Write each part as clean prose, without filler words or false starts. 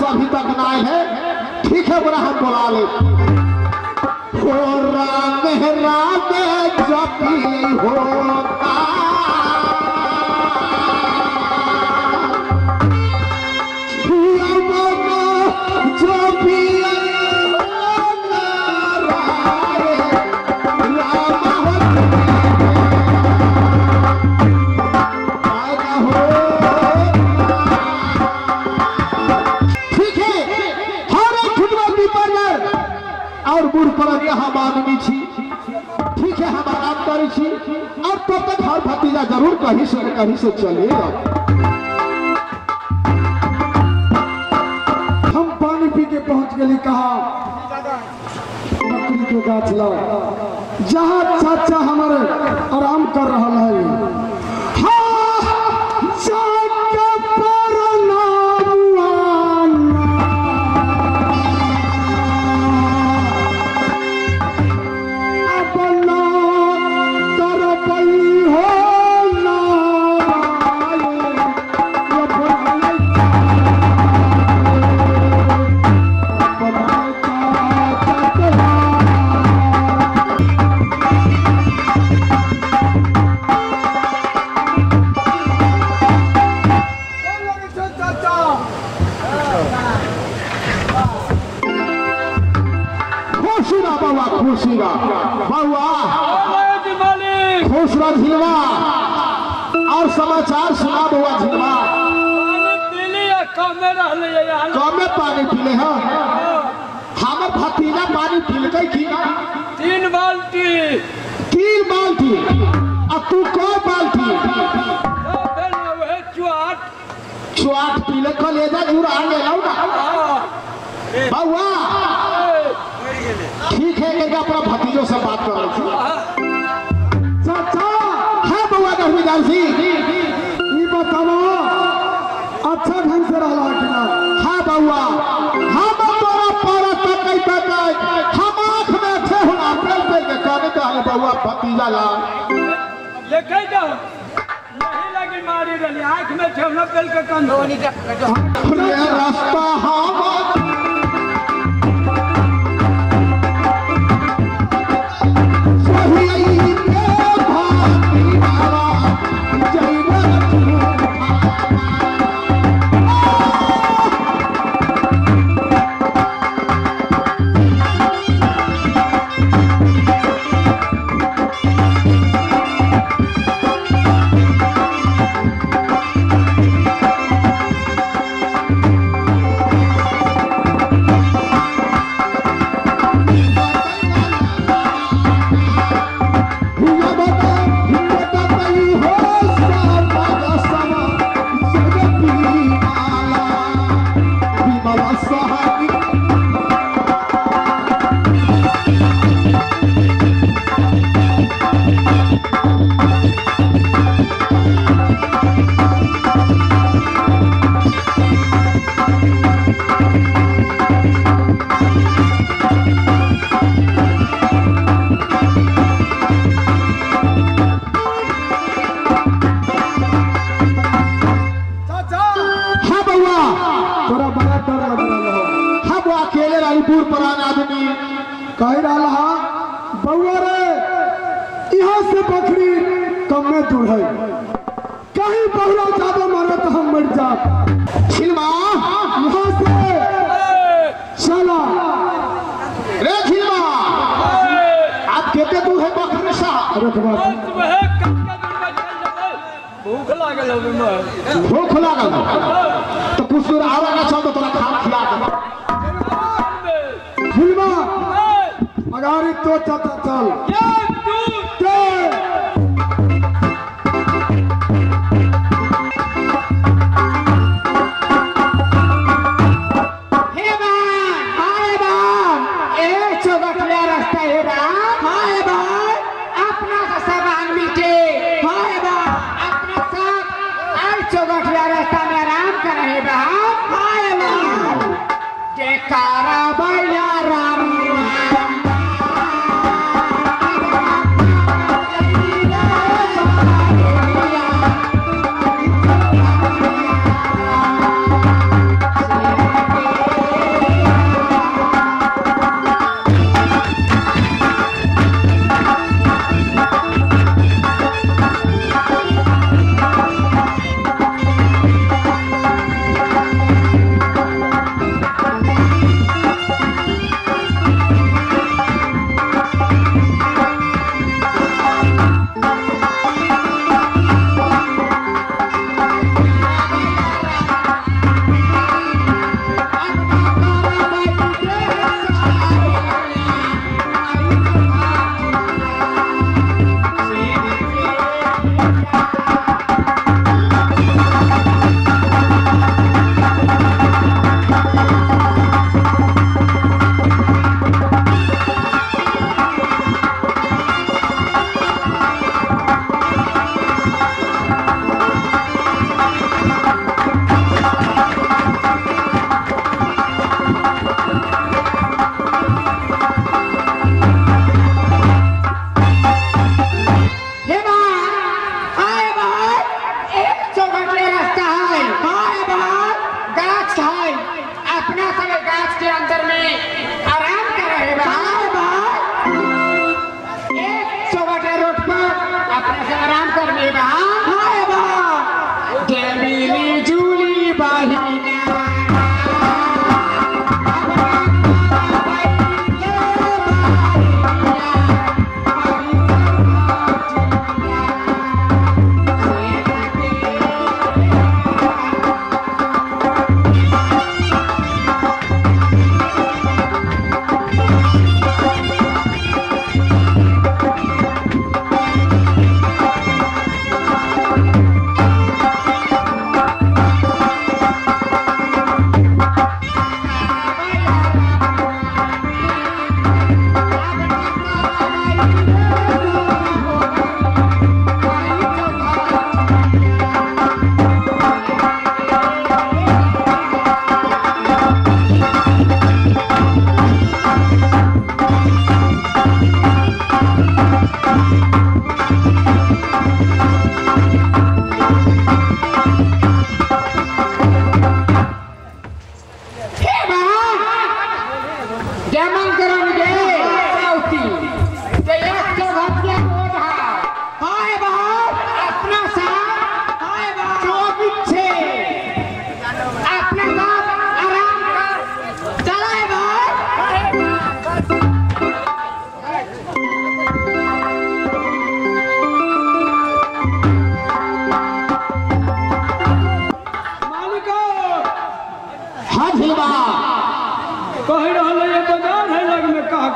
अभी तक ना है, ठीक है बड़ा हम बुला ले। हो राम राम जपी होता ठीक है, हम आराम करी छी और तब तक हर भतीजा जरूर कहीं से चलेगा। हम पानी पी के पहुंच गए, कहा बकरी के गाछ ला जहाँ चाचा हमारे आराम कर रहा है। और समाचार सुना बउआ झिलवा। कम में पानी पीले हैं, हमारे भतीजा पानी पीलके की ना 3 बाल्टी। 3 बाल्टी और तू को बाल्टी चुआट पीले को ले जा जुड़ा ले लो ना बउआ। ठीक है, करके अपना भतीजों से बात कर रही थी। चाचा है बउआ धर्मीदार सी, ये बताओ अच्छा ढंग से रहा कि ना? हाँ बउआ, हम तोरा पर तक हम आँख में थे हुआ पेल पेल के कहने का है बउआ भतीजा ला लेके जाओ नहीं लगी मारी रही आँख में थे ना पेल के कंध रास्ता हम कह रहा बउआ रे यहाँ से बकरी कम में दूर है, कहीं बहुरा ज्यादा मारे तो हम मर जा। झिलवा यहाँ से चला रे झिलवा, आप कितने दूर है बकरी साहब? भूख लागल भूख लागल तो कुछ दूर आवेगा चल तो तोरा खाना खिला झिलवा अगारी तो चल कारा भैया राम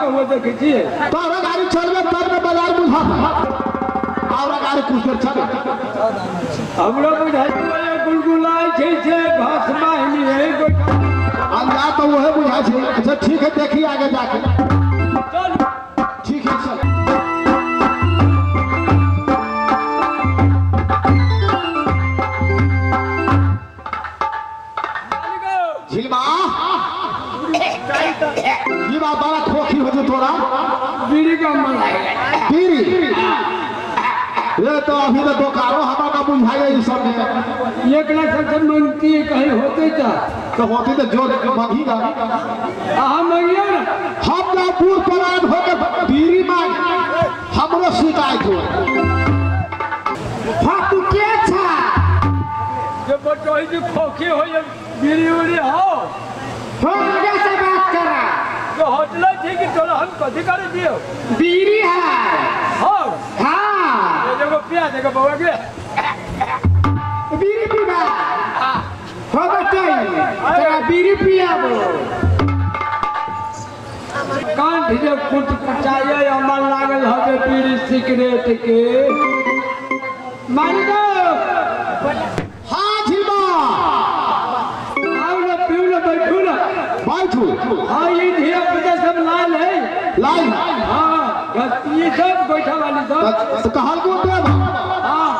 तोरा गाड़ी चलबे तब न बाजार बुझा और गाड़ी कुछ देर चल हमरा बुझाई गुलगुलाई छै घास माहनी है अंजा तो वह बुझा छै। अच्छा ठीक है देखी आगे जाके चल ठीक है चल झिलवा ये बात बड़ा खोखी हो जो तोरा बीड़ी का मन बीड़ी ये तो अभी तो दुकानों हमारा का बुझाया ये सब में एक लाख से मांगती है कहीं होते क्या तो होती तो जो मांगीगा हम मांगिए ना हम ना पूर परान होकर बीड़ी मांग हमरो शिकायत हो फाटू के छा जो बटोई जो खोखी हो ये बीड़ी उड़ी हो आगे से बात करा जो होटल ठीक है तोरा हम कथी करे दियो बीड़ी है हो हाँ ये देखो पिया देखो बउआ के बीड़ी पीबा हो बचाई तेरा बीड़ी पिया बोलो कान ढीजे कुट पचाए अमल लागल हवे बीड़ी सिगरेट के मान दो हाँ झिलवा आओ ना पीऊ ना बैठू ना बैठू हाँ ये धिया पुता सब लाल है लाइन हाँ ये सब बैठा वाली सब तो कहल को दे हाँ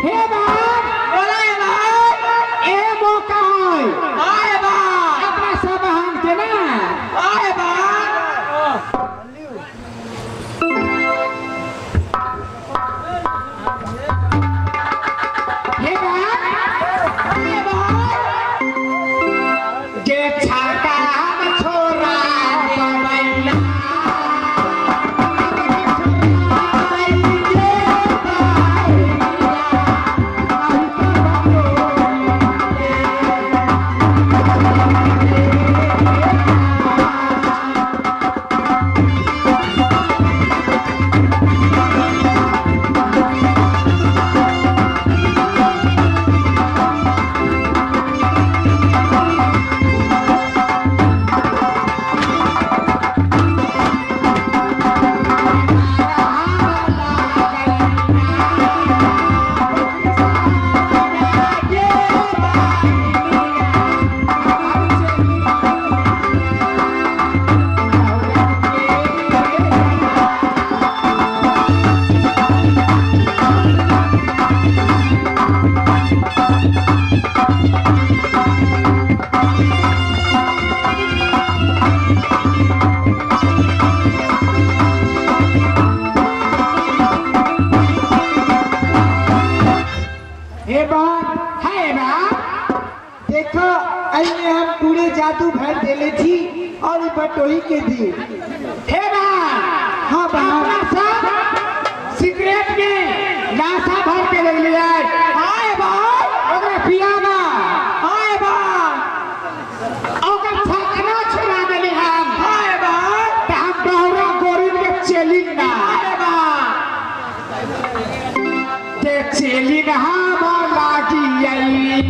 हे बाप बोला है बाप ए मौका है आए बाप अपना सब हम के ना आए बाप हे बाप आए बाप जे छाता हम छोरा देवैला हे बाप है बाप देखो अइने हम पूरे जादू भर देले थी और ई बटोही के दी हे बाप हाँ बाप सब सिगरेट में नासा भर के ले चेली नहा लागी आई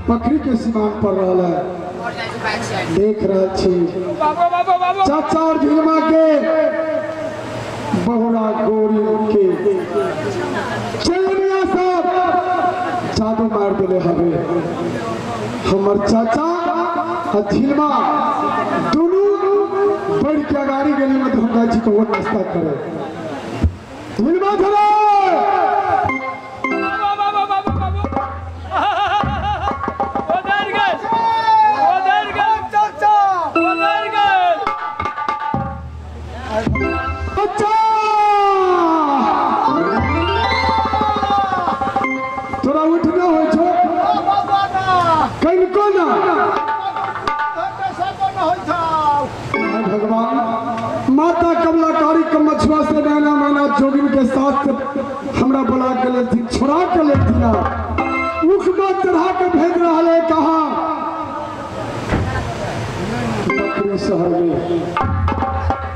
बकरी के सीमान पर रहा है देख रहा चाचा और झिलमा के बहुरा गोरी के चलिया सब जादू मार दिले हवे हमर चाचा और झिलमा दोनों बढ़ के गाड़ी गली में धोखा जी को नाश्ता करे झिलमा धरे भगवान माता कमलाकारी के मछुआ से नैना मैना जोगिन के साथ हमरा बुला के ले थी छोड़ा के ले थी ना उखमा चढ़ा के भेज रहा है कहा बकरी शहर में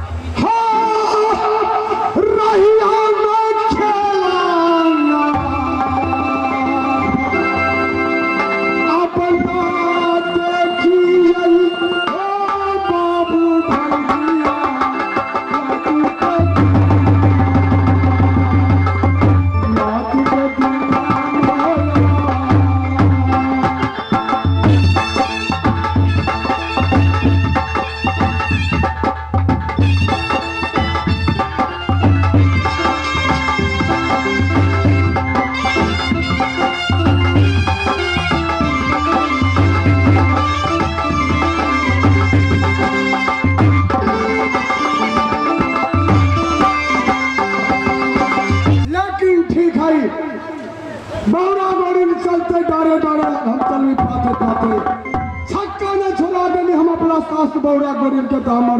बौरा गोरिल के तो हमर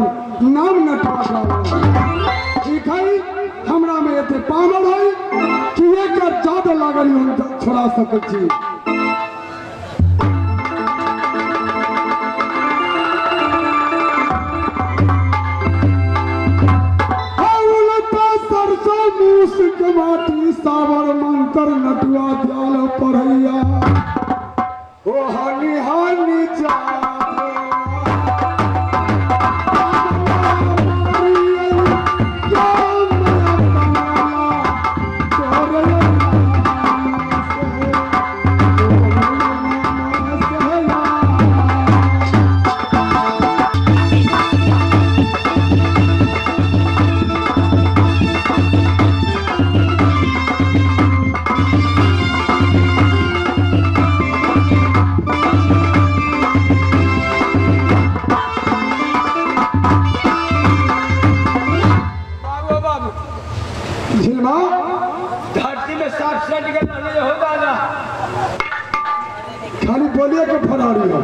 नाम नटवा ठीक है हमरा में एते पावर है कि एक ज्यादा लागल हम छोड़ा सकै छी सरसों मूस के माटी सावर मंत्र नटवा दियाल पढ़ैया ओ हानि हानि जा धरती में साफ सट के हो दादा खाली बोलिए के फरारी है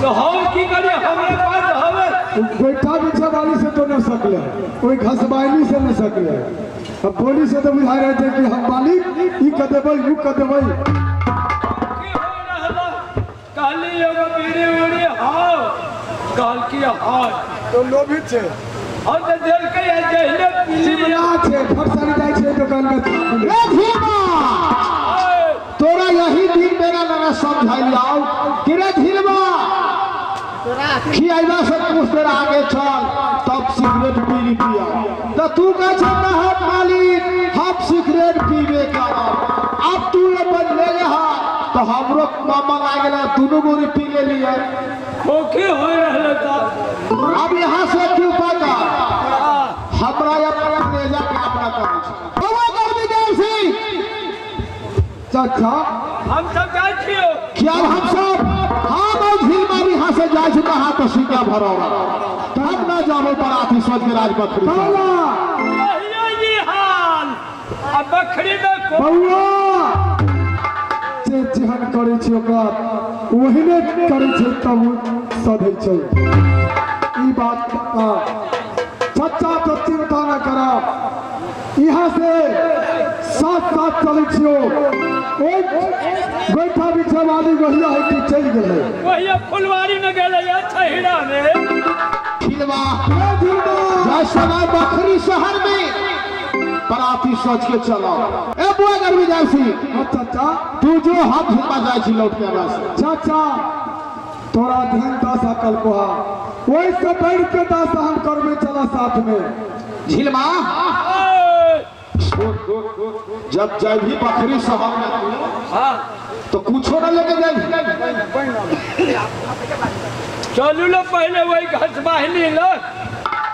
तो हम की करे हमरे पास हवे बैठा बिछा वाली से तो न सकले कोई घसबाइली से न सकले अब बोली से तो बुझा रहे थे कि हम मालिक ई कर देबै यू कर देबै की हो रहला काली एगो बीड़ी उड़ी हां काल की हां तो लोभित छे और तो देख के जहिले सिमला छे फरसारी जाय छे दुकान में ए धीमा तोरा यही दिन मेरा लगा समझाई आओ कि रे धीमा खियाइबा से कुछ देर आगे चल तब सिगरेट पी पिया तो तू कह छा मालिक हम सिगरेट पीबे करब अब तू अपन ले ले तो हमरो मामा लागे ना दोनों गोरी पी ले लिया ओके हो रहले तो अब यहाँ से क्यों पागा हमरा अपना नेजा के अपना करे छै बाबा गर्मी देव सिंह चाचा हम सब जाय छियो क्या हम सब हम और झीलमा भी यहाँ से जाय चुका हाथ तो सीधा भरो तब ना जाबो बराती सोच के राजपथ पर भैया जी हाल अब बखरी में को बउआ जे जेहन करे छै ओकर ओहिने करे छै तब सधै छै ई बात का सच्चा तो चिंता न करा यहाँ से साथ साथ चले छियो एक बैठा बिछा वाली वहिया है कि चल गए वहिया फुलवारी में गेले छहिड़ा में खिलवा जैसे बखरी शहर में बराती सोच के चलो ए बुआ गर्मी जासी चाचा तू जो हम झुमा जाय छी लौट के बस चाचा तोरा ध्यान दासा कल को वही से बैठ के दासा हम करमे चला साथ में झिलमा जब जाय भी बखरी शहर में हां तो कुछो न लेके जाय चलू लो पहले वही घस बाहली लो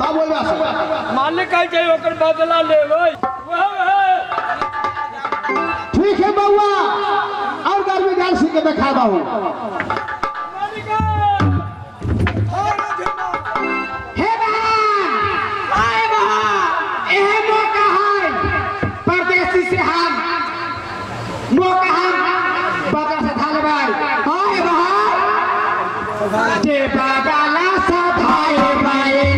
तब बोलबा मालिक आ जाए ओकर बदला लेबै ठीक है बउआ और गर्मी डाल सिंह के दिखा दो हे बहन आए बहन एहे मौका है परदेसी से हम मौका हम बदला से थाले भाई आए बहन जे बदला से थाले भाई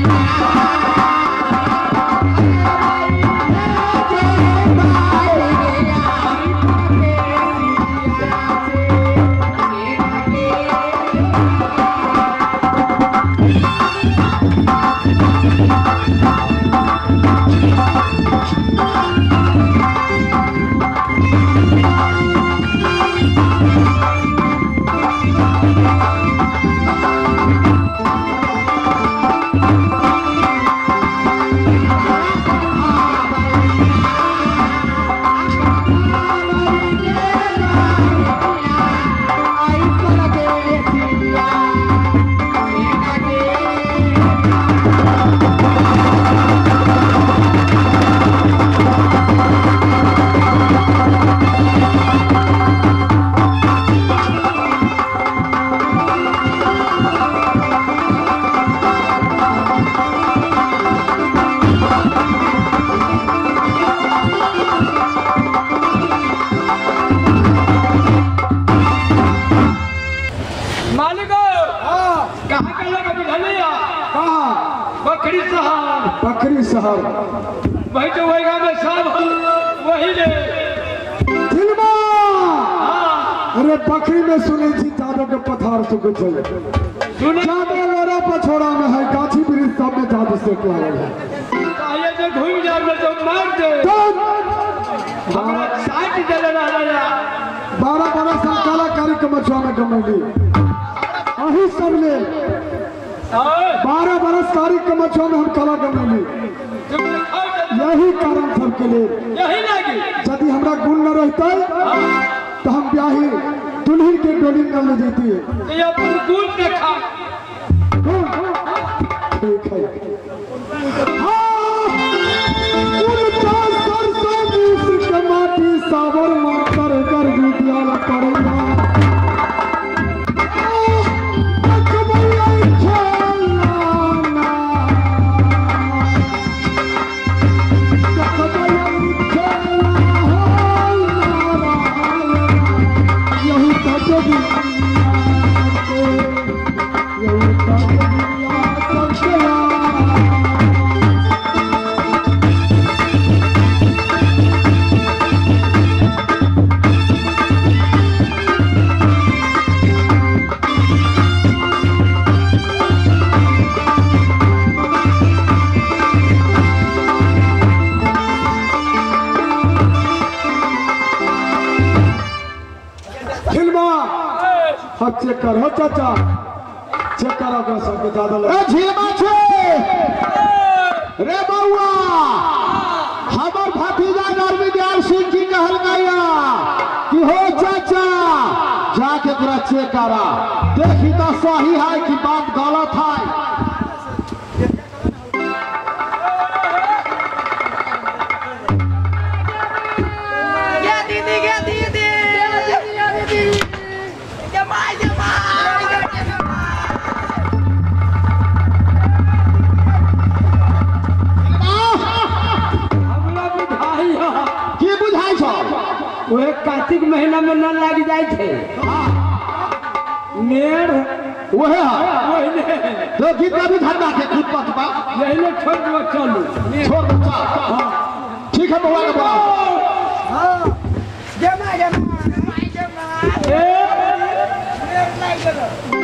बखरी शहर भाई तो वही गाँव में सब वही ले झिलमा अरे बखरी में सुने छी जादव के पथार सुख छै सुने जादव लोरा पछोड़ा में है गाछी वृक्ष सब में जादू से लागल है आइए जो घूम जाओ तो मार दे हमरा साथ चले रहा 12 साल कलाकारी के मछुआ में कमैली अही सब ले 12 बरस कारी के मछुआ में हम कला कमैली यही कारण सबके लिए यही लगी यदि हमरा गुण न रहता तो हम ब्याही दुल्हन के डोली न ले जाती है ये अपन गुण देखा ठीक है उनका सरसों बीस के माटी सावर मातर कर विद्यालय करेगा चेक कर हो चाचा चेक करो कर सबके ज्यादा ए झिलमा छे रे बउआ हमर भतीजा नरविद्याल सिंह की कहल गया कि हो चाचा जाके पूरा चेक करा देखी तो सही है कि बात गलत है। वह कार्तिक महीना में न लग जाए थे मेर वह है वही तो कितना भी धरना के खुद पतवा यही ने छोड़ दो चलो छोड़ दो ठीक है बउआ के बोला जमा जमा ए नहीं करो